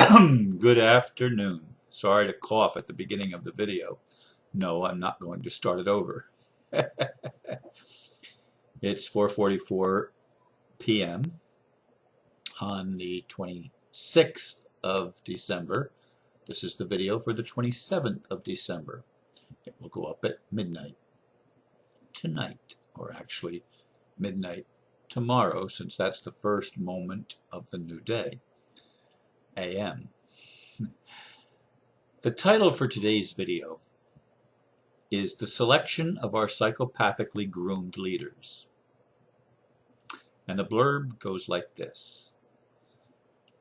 Good afternoon. Sorry to cough at the beginning of the video. No, I'm not going to start it over. It's 4:44 p.m. on the 26th of December. This is the video for the 27th of December. It will go up at midnight tonight, or actually midnight tomorrow, since that's the first moment of the new day, a.m. The title for today's video is The Selection of Our Psychopathically Groomed Leaders. And the blurb goes like this.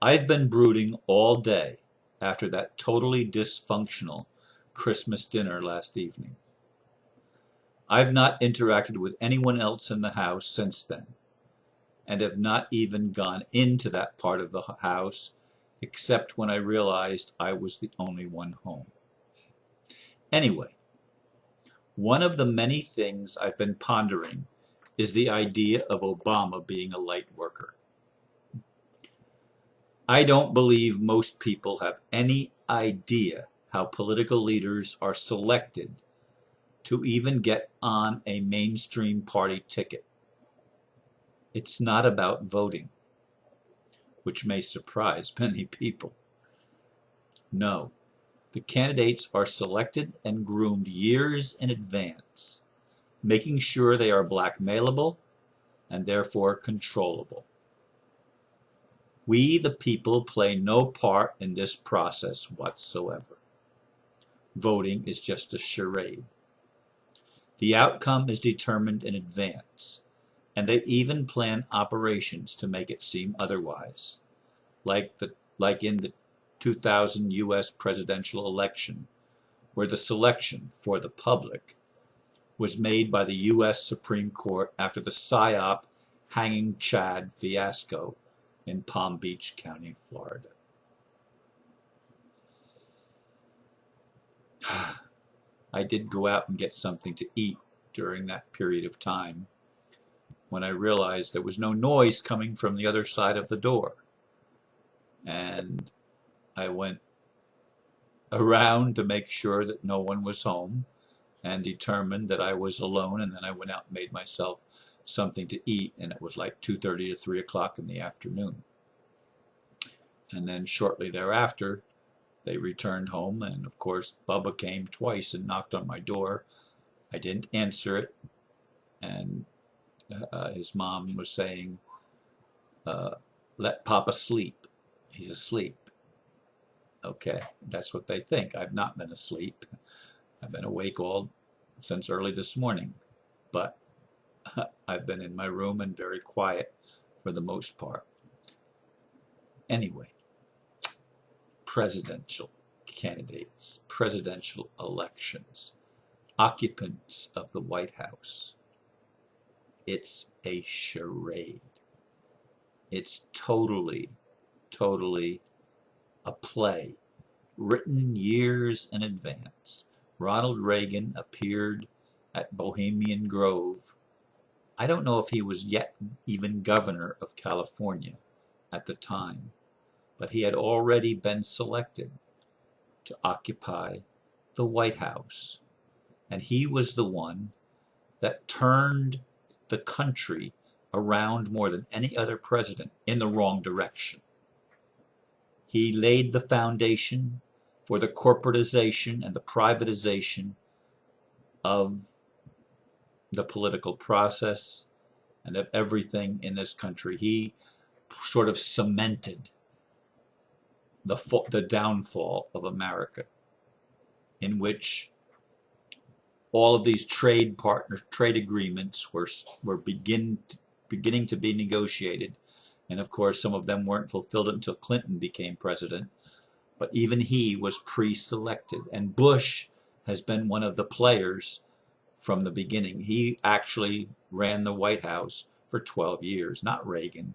I've been brooding all day after that totally dysfunctional Christmas dinner last evening. I've not interacted with anyone else in the house since then, and have not even gone into that part of the house except when I realized I was the only one home. Anyway, one of the many things I've been pondering is the idea of Obama being a light worker. I don't believe most people have any idea how political leaders are selected to even get on a mainstream party ticket. It's not about voting, which may surprise many people. No, the candidates are selected and groomed years in advance, making sure they are blackmailable and therefore controllable. We, the people, play no part in this process whatsoever. Voting is just a charade. The outcome is determined in advance, and they even plan operations to make it seem otherwise, like in the 2000 U.S. presidential election, where the selection for the public was made by the U.S. Supreme Court after the psy-op hanging Chad fiasco in Palm Beach County, Florida. I did go out and get something to eat during that period of time when I realized there was no noise coming from the other side of the door. And I went around to make sure that no one was home and determined that I was alone, and then I went out and made myself something to eat, and it was like 2:30 to 3 o'clock in the afternoon. And then shortly thereafter, they returned home, and of course, Bubba came twice and knocked on my door. I didn't answer it, and his mom was saying, let Papa sleep. He's asleep. Okay, that's what they think. I've not been asleep. I've been awake since early this morning, but I've been in my room and very quiet for the most part. Anyway, presidential candidates, presidential elections, occupants of the White House. It's a charade. It's totally a play written years in advance. Ronald Reagan appeared at Bohemian Grove. I don't know if he was yet even governor of California at the time, but he had already been selected to occupy the White House. And he was the one that turned the country around more than any other president in the wrong direction. He laid the foundation for the corporatization and the privatization of the political process and of everything in this country. He sort of cemented the downfall of America, in which all of these trade agreements were beginning to be negotiated, and of course some of them weren't fulfilled until Clinton became president. But even he was pre-selected, and Bush has been one of the players from the beginning. He actually ran the White House for 12 years, not Reagan.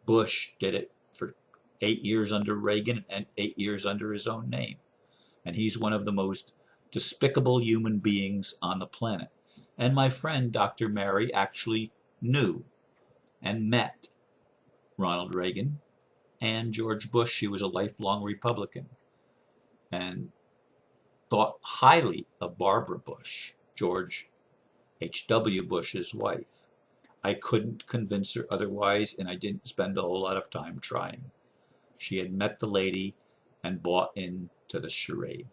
Bush did it for 8 years under Reagan and 8 years under his own name. And he's one of the most despicable human beings on the planet. And my friend, Dr. Mary, actually knew and met Ronald Reagan and George Bush. She was a lifelong Republican and thought highly of Barbara Bush, George H.W. Bush's wife. I couldn't convince her otherwise, and I didn't spend a whole lot of time trying. She had met the lady and bought into the charade.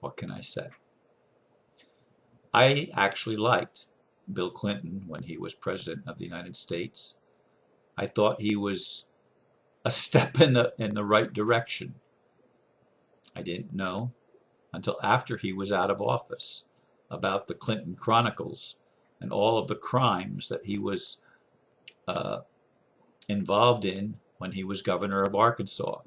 What can I say? I actually liked Bill Clinton when he was president of the United States. I thought he was a step in the right direction. I didn't know until after he was out of office about the Clinton Chronicles and all of the crimes that he was involved in when he was governor of Arkansas,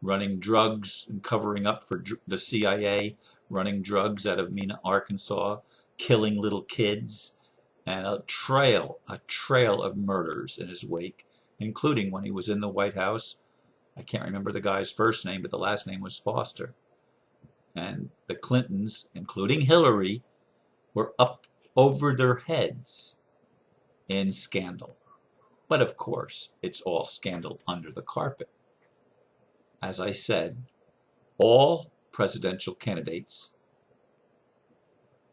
running drugs and covering up for the CIA, running drugs out of Mena, Arkansas, killing little kids, and a trail of murders in his wake, including when he was in the White House. I can't remember the guy's first name, but the last name was Foster. And the Clintons, including Hillary, were up over their heads in scandal. But of course, it's all scandal under the carpet. As I said, all presidential candidates,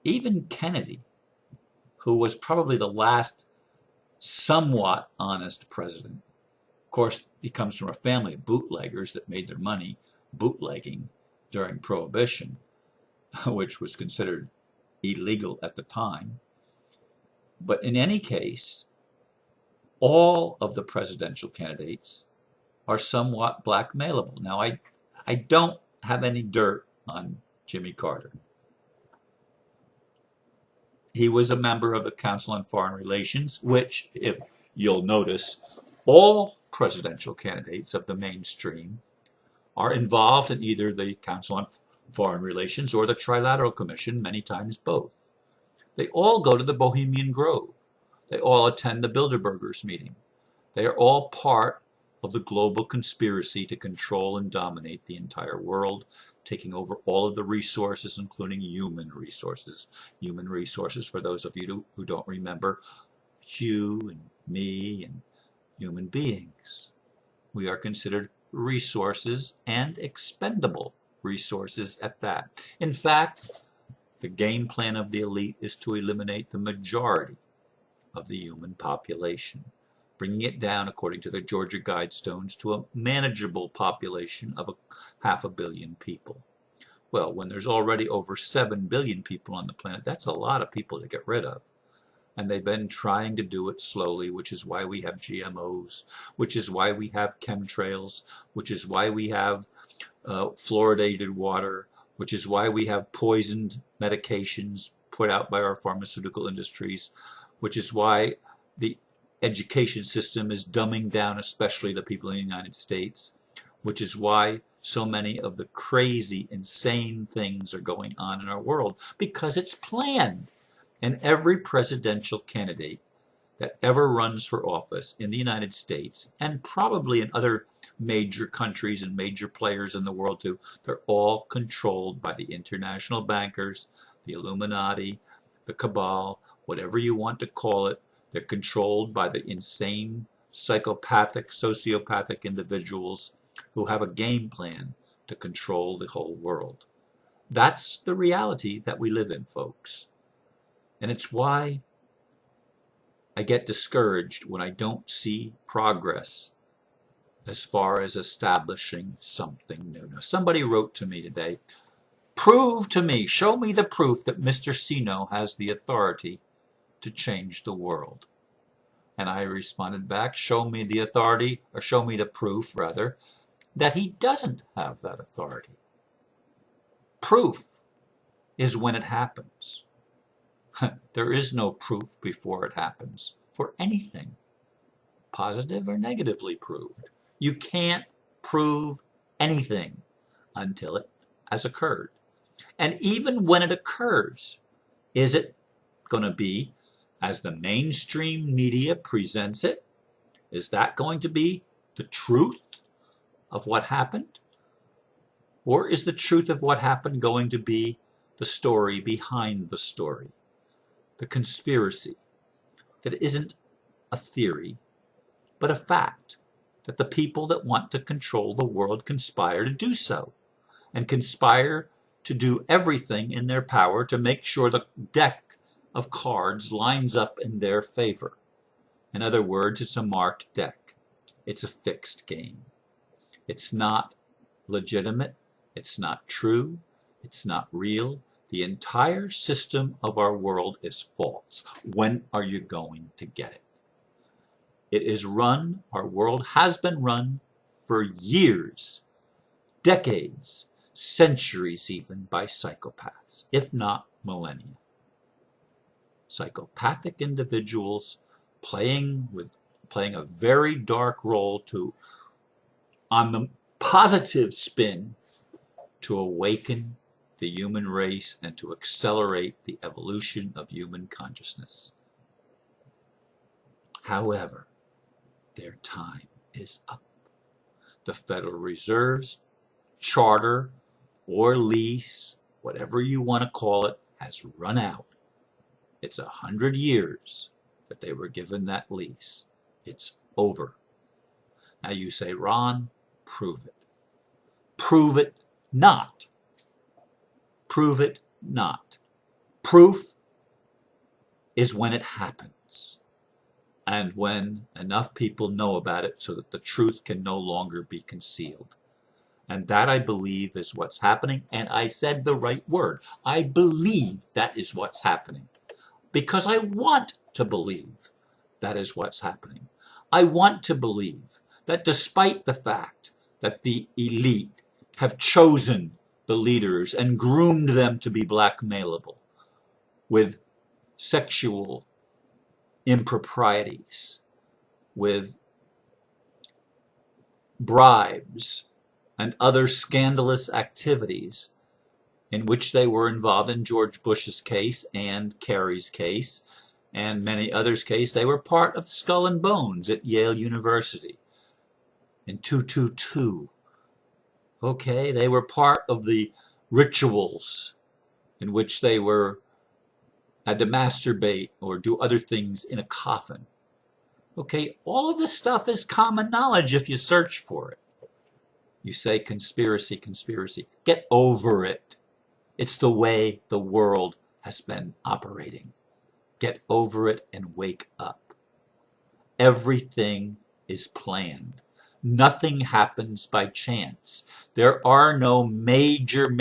even Kennedy, who was probably the last somewhat honest president. Of course, he comes from a family of bootleggers that made their money bootlegging during Prohibition, which was considered illegal at the time. But in any case, all of the presidential candidates are somewhat blackmailable. Now, I don't have any dirt on Jimmy Carter. He was a member of the Council on Foreign Relations, which, if you'll notice, all presidential candidates of the mainstream are involved in either the Council on Foreign Relations or the Trilateral Commission, many times both. They all go to the Bohemian Grove. They all attend the Bilderbergers meeting. They are all part of the global conspiracy to control and dominate the entire world, taking over all of the resources, including human resources. Human resources, for those of you who don't remember, you and me and human beings. We are considered resources and expendable resources at that. In fact, the game plan of the elite is to eliminate the majority of the human population, bringing it down, according to the Georgia Guidestones, to a manageable population of 500 million people. Well, when there's already over 7 billion people on the planet, that's a lot of people to get rid of. And they've been trying to do it slowly, which is why we have GMOs, which is why we have chemtrails, which is why we have fluoridated water, which is why we have poisoned medications put out by our pharmaceutical industries, which is why the education system is dumbing down, especially the people in the United States, which is why so many of the crazy, insane things are going on in our world, because it's planned. And every presidential candidate that ever runs for office in the United States, and probably in other major countries and major players in the world too, they're all controlled by the international bankers, the Illuminati, the cabal, whatever you want to call it. They're controlled by the insane, psychopathic, sociopathic individuals who have a game plan to control the whole world. That's the reality that we live in, folks. And it's why I get discouraged when I don't see progress as far as establishing something new. Now, somebody wrote to me today, prove to me, show me the proof that Mr. Sino has the authority to change the world. And I responded back, show me the authority, or show me the proof, rather, that he doesn't have that authority. Proof is when it happens. There is no proof before it happens for anything, positive or negatively proved. You can't prove anything until it has occurred. And even when it occurs, is it going to be as the mainstream media presents it? Is that going to be the truth of what happened? Or is the truth of what happened going to be the story behind the story? The conspiracy that isn't a theory, but a fact, that the people that want to control the world conspire to do so, and conspire to do everything in their power to make sure the deck of cards lines up in their favor. In other words, it's a marked deck. It's a fixed game. It's not legitimate. It's not true. It's not real. The entire system of our world is false. When are you going to get it? It is run, our world has been run for years, decades, centuries even, by psychopaths, if not millennia. Psychopathic individuals playing a very dark role on the positive spin, to awaken the human race and to accelerate the evolution of human consciousness. However, their time is up. The Federal Reserve's charter or lease, whatever you want to call it, has run out. It's 100 years that they were given that lease. It's over. Now you say, Ron, prove it. Prove it not. Prove it not. Proof is when it happens, and when enough people know about it so that the truth can no longer be concealed. And that, I believe, is what's happening. And I said the right word. I believe that is what's happening, because I want to believe that is what's happening. I want to believe that despite the fact that the elite have chosen the leaders and groomed them to be blackmailable with sexual improprieties, with bribes and other scandalous activities in which they were involved in George Bush's case and Kerry's case and many others' case. They were part of the Skull and Bones at Yale University in 222. Okay, they were part of the rituals in which they had to masturbate or do other things in a coffin. Okay, all of this stuff is common knowledge if you search for it. You say conspiracy, conspiracy. Get over it. It's the way the world has been operating. Get over it and wake up. Everything is planned. Nothing happens by chance. There are no major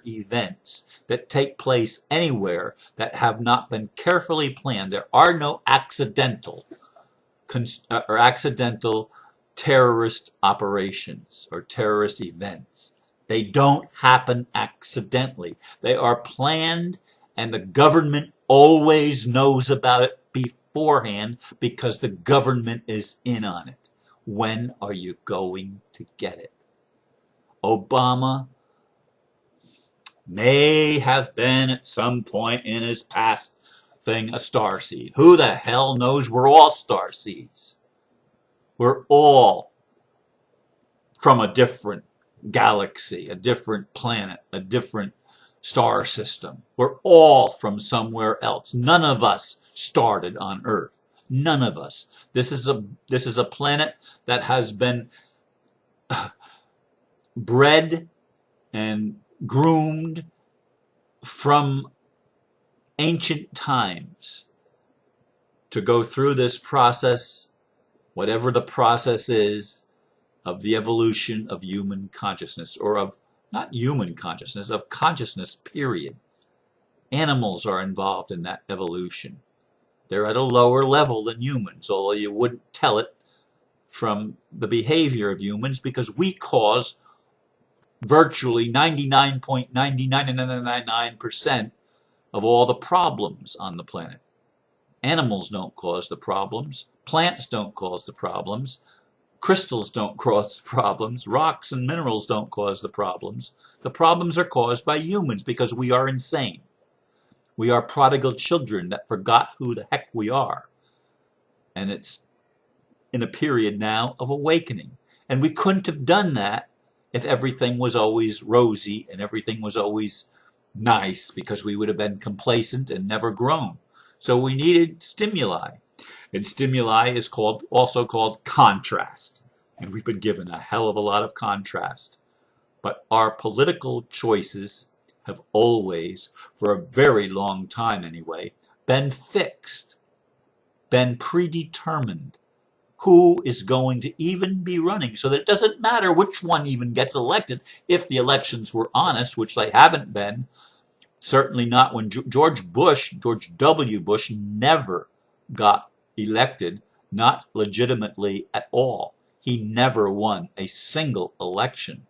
events that take place anywhere that have not been carefully planned. There are no accidental terrorist operations or terrorist events. They don't happen accidentally. They are planned, and the government always knows about it beforehand because the government is in on it. When are you going to get it? Obama may have been at some point in his past thing a starseed. Who the hell knows? We're all starseeds. We're all from a different galaxy, a different planet, a different star system. We're all from somewhere else. None of us started on Earth. None of us. This is a planet that has been bred and groomed from ancient times to go through this process, whatever the process is, of the evolution of human consciousness, or of not human consciousness, of consciousness, period. Animals are involved in that evolution. They're at a lower level than humans, although you wouldn't tell it from the behavior of humans, because we cause virtually 99.99999% of all the problems on the planet. Animals don't cause the problems. Plants don't cause the problems. Crystals don't cause the problems. Rocks and minerals don't cause the problems. The problems are caused by humans because we are insane. We are prodigal children that forgot who the heck we are. And it's in a period now of awakening. And we couldn't have done that if everything was always rosy and everything was always nice, because we would have been complacent and never grown. So we needed stimuli. And stimuli is also called contrast. and we've been given a hell of a lot of contrast. But our political choices have always, for a very long time anyway, been fixed, been predetermined. Who is going to even be running, so that it doesn't matter which one even gets elected if the elections were honest, which they haven't been. Certainly not when George W. Bush never got elected, not legitimately at all. He never won a single election.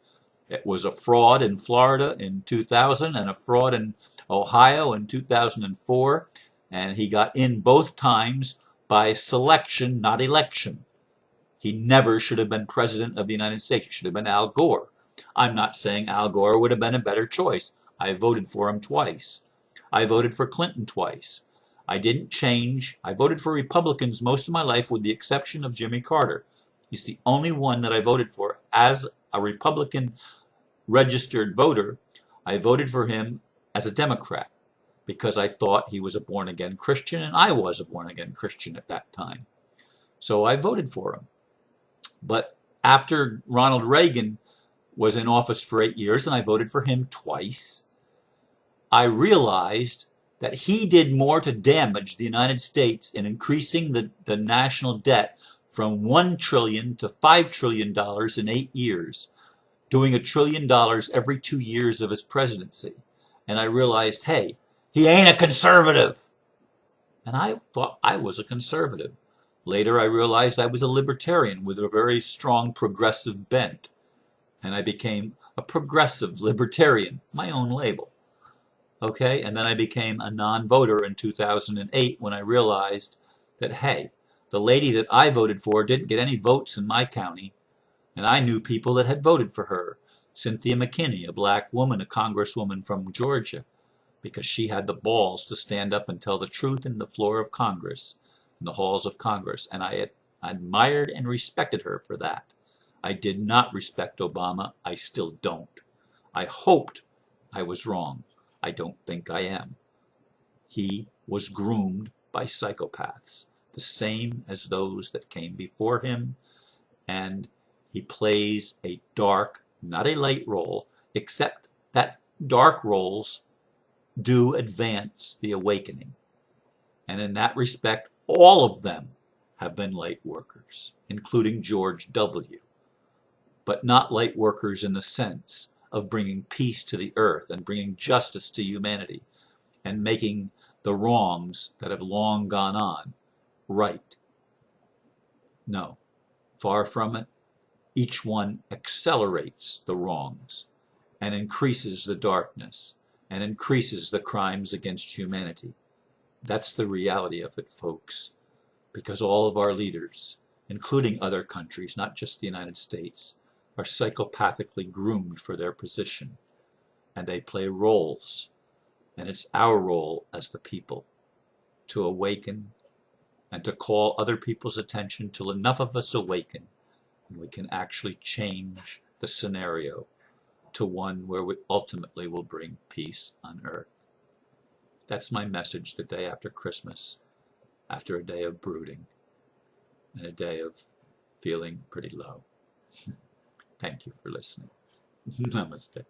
It was a fraud in Florida in 2000 and a fraud in Ohio in 2004, and he got in both times by selection, not election. He never should have been president of the United States. He should have been Al Gore. I'm not saying Al Gore would have been a better choice. I voted for him twice. I voted for Clinton twice. I didn't change. I voted for Republicans most of my life with the exception of Jimmy Carter. He's the only one that I voted for as a Republican registered voter. I voted for him as a Democrat because I thought he was a born-again Christian, and I was a born-again Christian at that time. So I voted for him. But after Ronald Reagan was in office for 8 years, and I voted for him twice, I realized that he did more to damage the United States in increasing the national debt from $1 trillion to $5 trillion in 8 years, doing $1 trillion every 2 years of his presidency. And I realized, hey, he ain't a conservative. And I thought I was a conservative. Later, I realized I was a libertarian with a very strong progressive bent. And I became a progressive libertarian, my own label. Okay, and then I became a non-voter in 2008 when I realized that, hey, the lady that I voted for didn't get any votes in my county, and I knew people that had voted for her. Cynthia McKinney, a black woman, a congresswoman from Georgia, because she had the balls to stand up and tell the truth in the floor of Congress, in the halls of Congress, and I admired and respected her for that. I did not respect Obama. I still don't. I hoped I was wrong. I don't think I am. He was groomed by psychopaths, the same as those that came before him, and he plays a dark, not a light role, except that dark roles do advance the awakening. And in that respect, all of them have been light workers, including George W., but not light workers in the sense of bringing peace to the earth and bringing justice to humanity and making the wrongs that have long gone on right. No, far from it. Each one accelerates the wrongs and increases the darkness and increases the crimes against humanity. That's the reality of it, folks, because all of our leaders, including other countries, not just the United States, are psychopathically groomed for their position, and they play roles, and it's our role as the people to awaken and to call other people's attention till enough of us awaken and we can actually change the scenario to one where we ultimately will bring peace on earth. That's my message the day after Christmas, after a day of brooding and a day of feeling pretty low. Thank you for listening. Namaste.